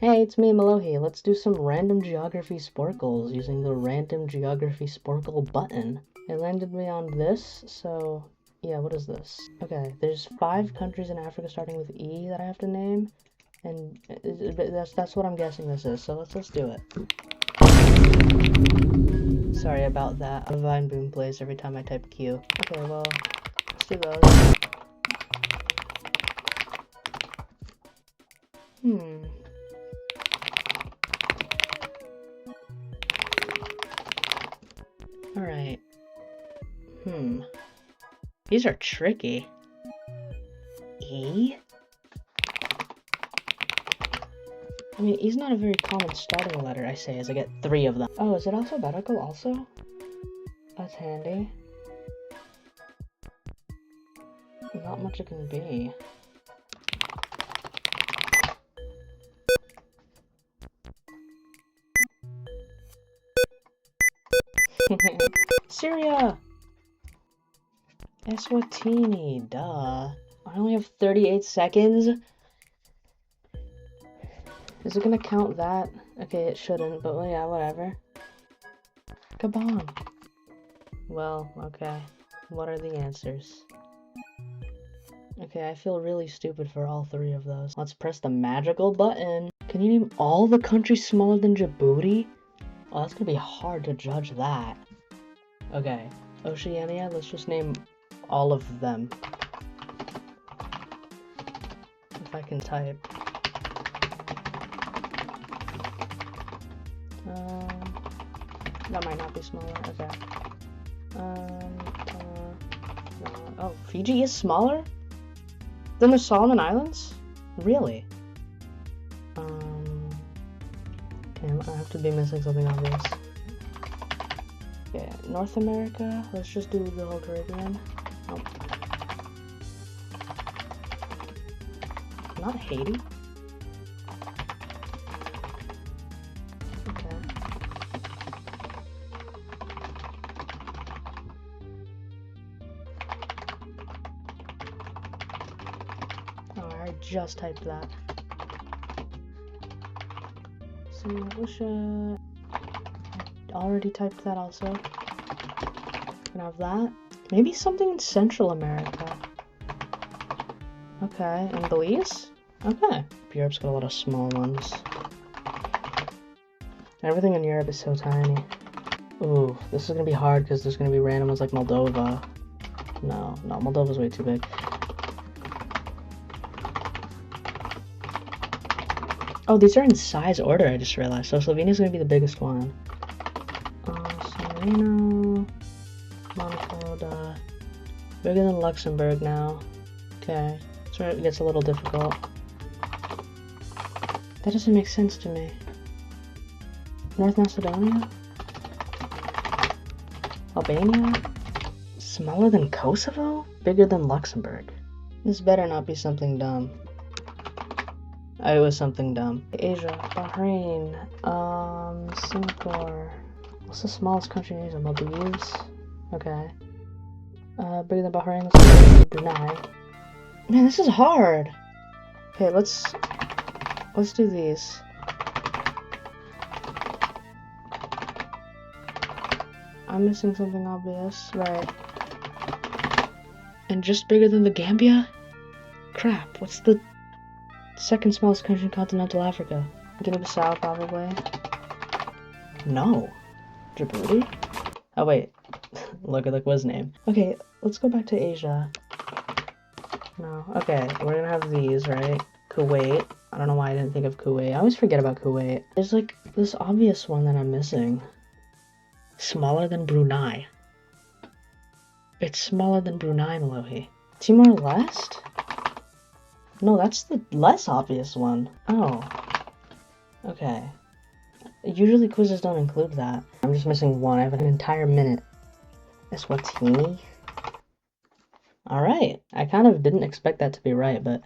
Hey, it's me, Mellohi. Let's do some random geography sporcles using the random geography sporcle button. It landed me on this, so yeah, what is this? Okay, there's 5 countries in Africa starting with E that I have to name, and that's what I'm guessing this is, so let's do it. Sorry about that. A Vine Boom plays every time I type Q. Okay, well, let's do those. Alright. These are tricky. E? I mean, E's not a very common starting letter, I say, as I get 3 of them. Oh, is it alphabetical also? That's handy. Not much it can be. Syria! Eswatini, duh. I only have 38 seconds? Is it gonna count that? Okay, it shouldn't, but yeah, whatever. Gabon. Well, okay. What are the answers? Okay, I feel really stupid for all 3 of those. Let's press the magical button. Can you name all the countries smaller than Djibouti? Oh, that's gonna be hard to judge that. Okay, Oceania, let's just name all of them. If I can type. That might not be smaller, okay. Oh, Fiji is smaller than the Solomon Islands? Really? Okay, I have to be missing something obvious. Okay, North America, let's just do the whole Caribbean. Nope. Not Haiti? Okay. Oh, I just typed that. St. Lucia. I already typed that also. Can I have that? Maybe something in Central America. Okay, and Belize? Okay. Europe's got a lot of small ones. Everything in Europe is so tiny. Ooh, this is gonna be hard because there's gonna be random ones like Moldova. No, Moldova's way too big. Oh, these are in size order, I just realized. So Slovenia's gonna be the biggest one. San Marino, Monaco, bigger than Luxembourg now. Okay, so it gets a little difficult. That doesn't make sense to me. North Macedonia? Albania? Smaller than Kosovo? Bigger than Luxembourg? This better not be something dumb. It was something dumb. Asia, Bahrain, Singapore. What's the smallest country in Asia? Maldives? Okay. Bigger than Bahrain, let's go to Brunei. Man, this is hard! Okay, let's do these. I'm missing something obvious, right. And just bigger than the Gambia? Crap, what's the second smallest country in continental Africa? Guinea-Bissau, probably. No. Djibouti? Oh, wait. Look at the quiz name. Okay, let's go back to Asia. No. Okay, we're gonna have these, right? Kuwait. I don't know why I didn't think of Kuwait. I always forget about Kuwait. There's like this obvious one that I'm missing. Smaller than Brunei. It's smaller than Brunei, Mellohi. Timor-Leste? No, that's the less obvious one. Oh. Okay. Usually quizzes don't include that. I'm just missing one. I have an entire minute. Eswatini? Alright. I kind of didn't expect that to be right, but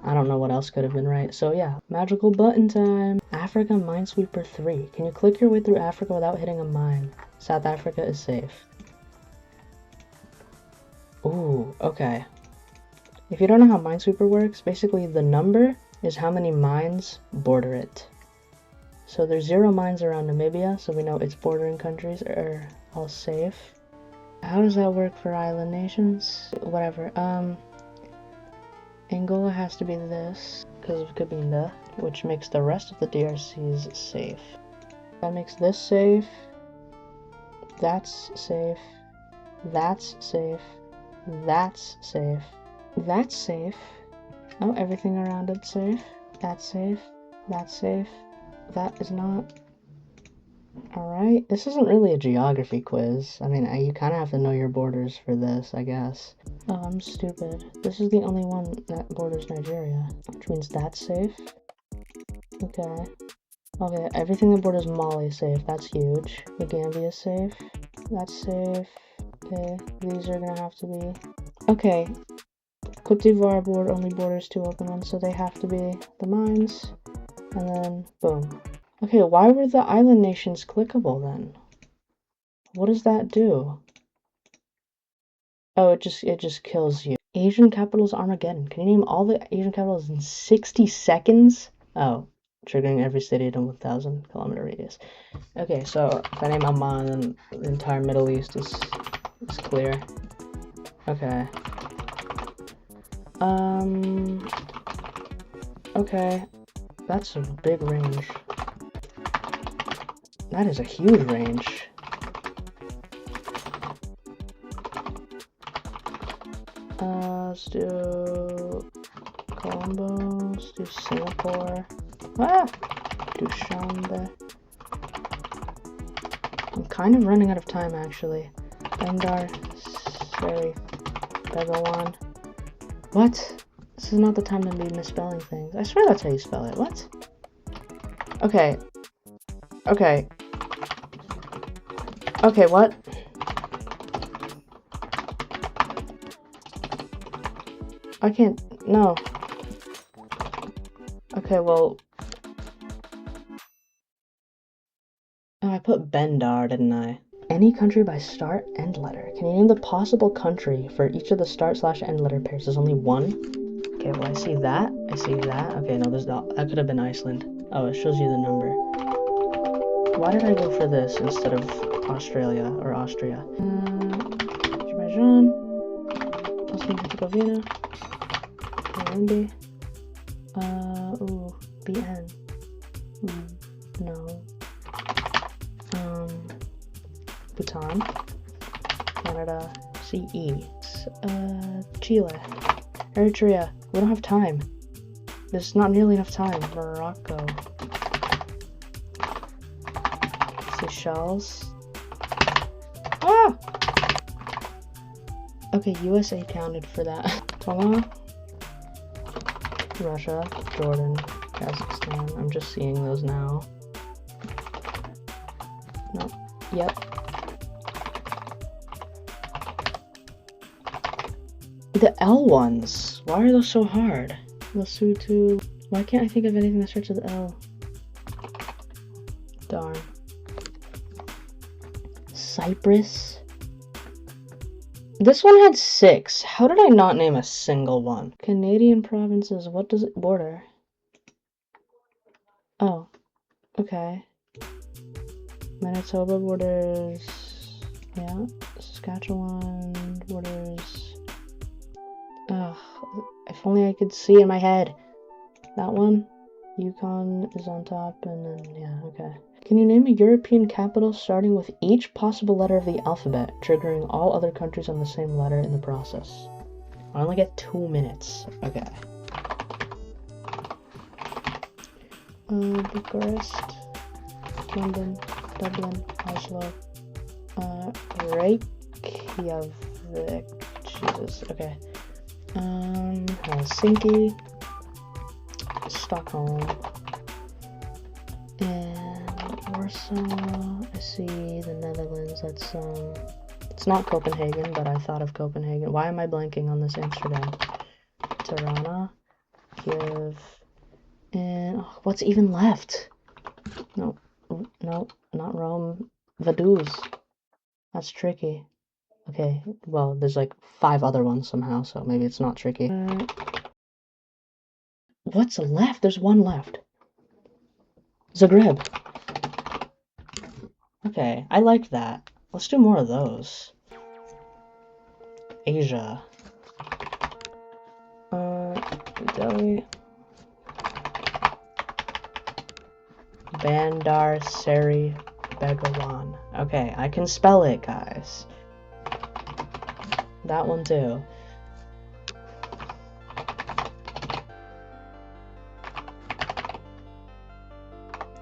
I don't know what else could have been right. So yeah, magical button time. Africa Minesweeper 3. Can you click your way through Africa without hitting a mine? South Africa is safe. Ooh, okay. If you don't know how Minesweeper works, basically the number is how many mines border it. So there's 0 mines around Namibia, so we know its bordering countries are all safe. How does that work for island nations? Whatever. Angola has to be this, because of Cabinda, which makes the rest of the DRCs safe. That makes this safe. That's safe. That's safe. That's safe. That's safe. Oh, everything around it's safe. That's safe. That's safe. That is not. Alright, this isn't really a geography quiz. I mean, you kind of have to know your borders for this, I guess. Oh, I'm stupid. This is the only one that borders Nigeria, which means that's safe. Okay. Okay, everything that borders Mali is safe. That's huge. The Gambia is safe. That's safe. Okay, these are gonna have to be... Okay, Cote d'Ivoire only borders 2 open ones, so they have to be the mines. And then, boom. Okay, why were the island nations clickable then? What does that do? Oh, it just kills you. Asian capitals Armageddon. Can you name all the Asian capitals in 60 seconds? Oh, triggering every city in a 1,000-kilometer radius. Okay, so if I name Amman, then the entire Middle East is clear. Okay. Okay. That's a big range. That is a huge range. Let's do Colombo, let's do Singapore. Dushanbe. I'm kind of running out of time actually. Bandar Seri Begawan. What? This is not the time to be misspelling things. I swear that's how you spell it. What? Okay. Okay. Okay, what? I can't... No. Okay, well... Oh, I put Bendar, didn't I? Any country by start, end letter. Can you name the possible country for each of the start/end letter pairs? There's only one? Okay, well, I see that. I see that. Okay, no, there's not. That could have been Iceland. Oh, it shows you the number. Why did I go for this instead of Australia or Austria? Azerbaijan. Bosnia-Herzegovina. Burundi. Ooh, BN. No. Bhutan. Canada. CE. Chile. Eritrea. We don't have time. There's not nearly enough time. Morocco. Seychelles. Ah! Okay, USA counted for that. Tonga. Russia. Jordan. Kazakhstan. I'm just seeing those now. No. Yep. The L ones. Why are those so hard? Lesotho. Why can't I think of anything that starts with L? Darn. Cyprus. This one had 6. How did I not name a single one? Canadian provinces. What does it border? Oh. Okay. Manitoba borders. Yeah. Saskatchewan borders. Ugh. If only I could see in my head. That one. Yukon is on top, and then, yeah, okay. Can you name a European capital starting with each possible letter of the alphabet, triggering all other countries on the same letter in the process? I only get 2 minutes. Okay. Bucharest, London, Dublin, Oslo, Reykjavik. Jesus, okay. Helsinki, Stockholm, and Warsaw. I see the Netherlands. That's it's not Copenhagen, but I thought of Copenhagen. Why am I blanking on this Amsterdam? Tirana, Kiev, and what's even left? No, not Rome. Vaduz. That's tricky. Okay, well, there's like 5 other ones somehow, so maybe it's not tricky. What's left? There's one left. Zagreb. Okay, I like that. Let's do more of those. Asia. Delhi. Bandar Seri Begawan. Okay, I can spell it, guys. That one too.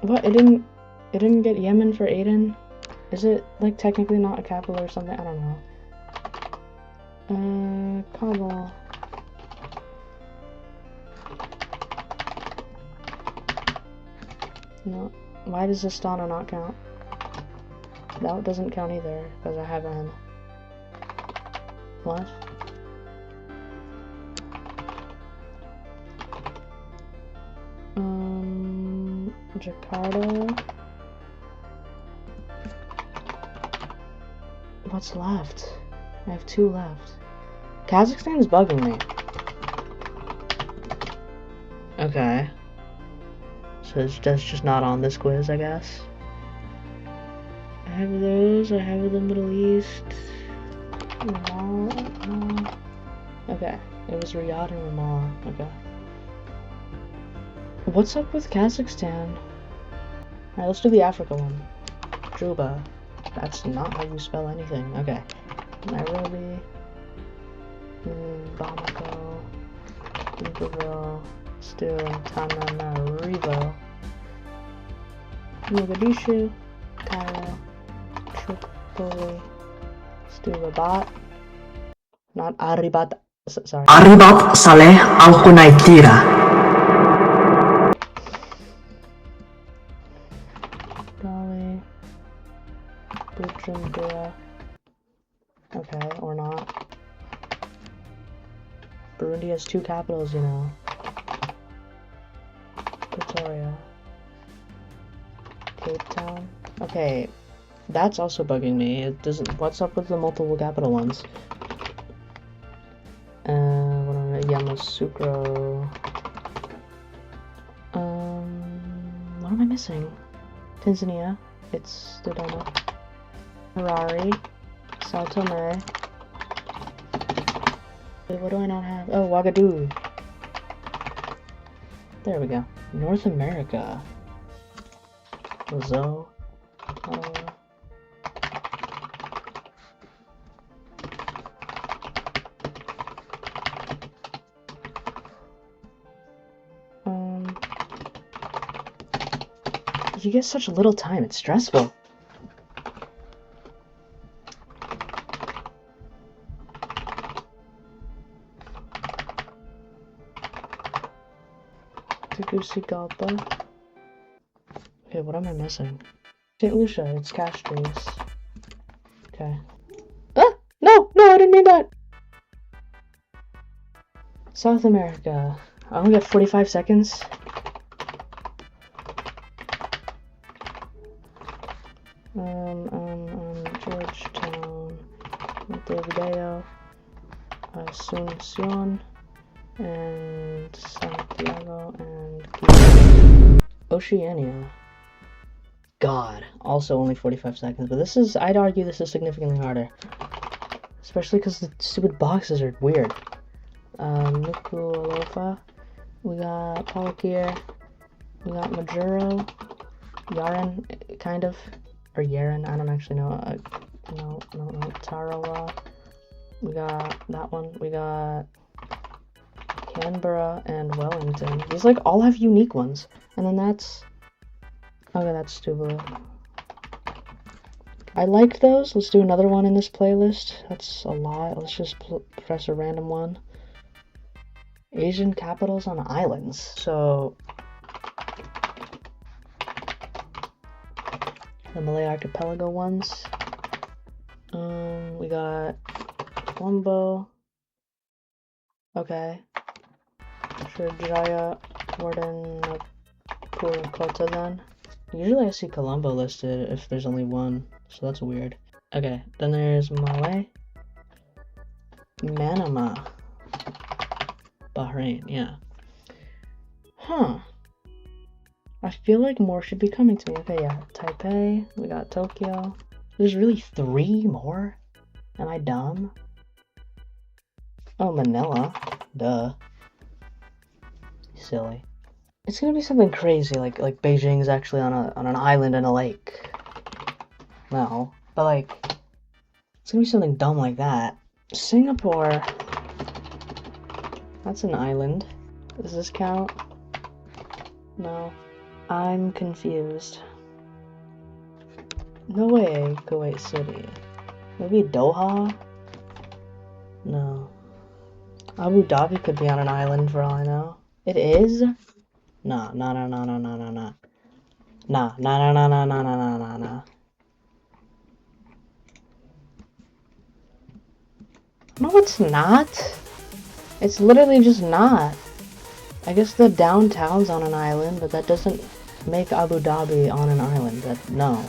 What? It didn't get Yemen for Aden? Is it like technically not a capital or something? I don't know. Kabul. No. Why does Astana not count? That doesn't count either, because I haven't. What? Jakarta. What's left? I have 2 left. Kazakhstan is bugging me. Okay. So that's just not on this quiz, I guess. I have those. I have the Middle East. Ramallah. Okay. It was Riyadh and Ramallah. Okay. What's up with Kazakhstan? Alright, let's do the Africa one. Juba. That's not how you spell anything. Okay. Nairobi. Bamako. Libreville. Still Tananarivo. Mogadishu. Cairo. Tripoli. Still Rabat. Not Aribat. Sorry. Aribat Saleh Al-Kunaitira. Gali. Bujumbura. Okay, or not. Burundi has 2 capitals, you know. Pretoria. Cape Town. Okay, that's also bugging me. It doesn't. What's up with the multiple capital ones? Yamoussoukro. What am I missing? Tanzania. It's Dodoma. Harare. Sao Tome. Wait, what do I not have? Oh, Ouagadougou. There we go. North America. Zo. You get such little time, it's stressful. Tegucigalpa. Okay, what am I missing? St. Lucia, it's Castries. Okay. Ah! No! No, I didn't mean that! South America. I only got 45 seconds. Georgetown, Montevideo, Asunción, and Santiago, and Quito. Oceania. God, also only 45 seconds, but this is, I'd argue this is significantly harder. Especially because the stupid boxes are weird. Nuku'alofa, we got Palakir, we got Majuro, Yaren, kind of. Or Yaren, I don't actually know. No, Tarawa. We got that one. We got Canberra and Wellington. These like all have unique ones. And then that's... Okay, that's Tuvalu. I liked those. Let's do another one in this playlist. That's a lot. Let's just press a random one. Asian capitals on islands. So... the Malay Archipelago ones. We got Colombo. Okay. Sriwijaya, Warden, Kota then. Usually I see Colombo listed if there's only one, so that's weird. Okay, then there's Malay. Manama. Bahrain, yeah. Huh. I feel like more should be coming to me. Okay, yeah. Taipei. We got Tokyo. There's really 3 more? Am I dumb? Oh, Manila. Duh. Silly. It's gonna be something crazy, like Beijing's actually on an island in a lake. No. But like, it's gonna be something dumb like that. Singapore. That's an island. Does this count? No. I'm confused. No way, Kuwait City. Maybe Doha? No. Abu Dhabi could be on an island for all I know. It is? Nah. Nah. No, it's not. It's literally just not. I guess the downtown's on an island, but that doesn't make Abu Dhabi on an island. No.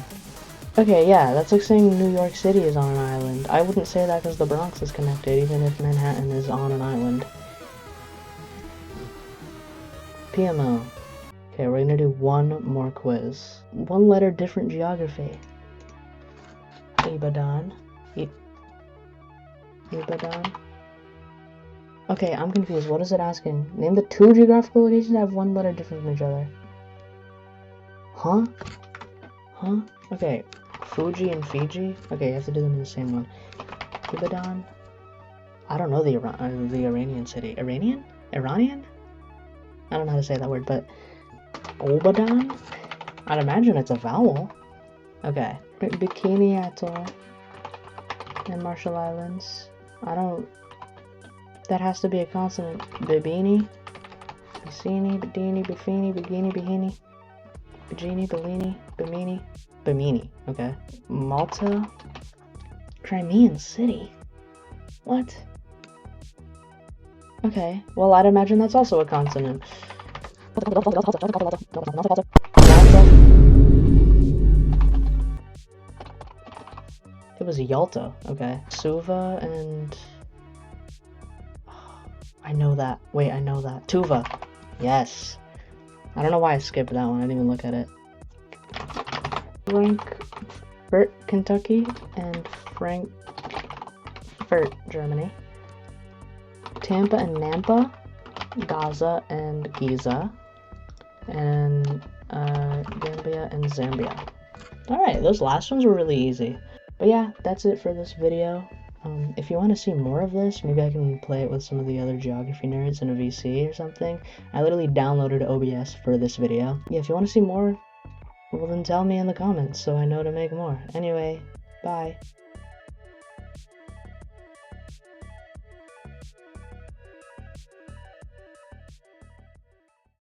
Okay, yeah, that's like saying New York City is on an island. I wouldn't say that because the Bronx is connected, even if Manhattan is on an island. PMO. Okay, we're gonna do one more quiz. 1 letter different geography. Ibadan. Ibadan. Okay, I'm confused. What is it asking? Name the 2 geographical locations that have 1 letter different from each other. Huh? Huh? Okay. Fuji and Fiji? Okay, you have to do them in the same one. Ibadan? I don't know the Iranian city. Iranian? Iranian? I don't know how to say that word, but... Obadan? I'd imagine it's a vowel. Okay. Bikini Atoll. And Marshall Islands. I don't... That has to be a consonant. Bibini? Bicini, Bidini, Bifini, Bigini, Bihini. Bajini, Bellini, Bimini. Bimini, okay. Malta? Crimean City? What? Okay, well I'd imagine that's also a consonant. It was Yalta, okay. Suva and... I know that. Wait, I know that. Tuva. Yes. I don't know why I skipped that one. I didn't even look at it. Frankfurt, Kentucky, and Frankfurt, Germany. Tampa and Nampa, Gaza and Giza, and Gambia and Zambia. Alright, those last ones were really easy. But yeah, that's it for this video. If you want to see more of this, maybe I can play it with some of the other geography nerds in a VC or something. I literally downloaded OBS for this video. Yeah, if you want to see more, well then tell me in the comments so I know to make more. Anyway, bye.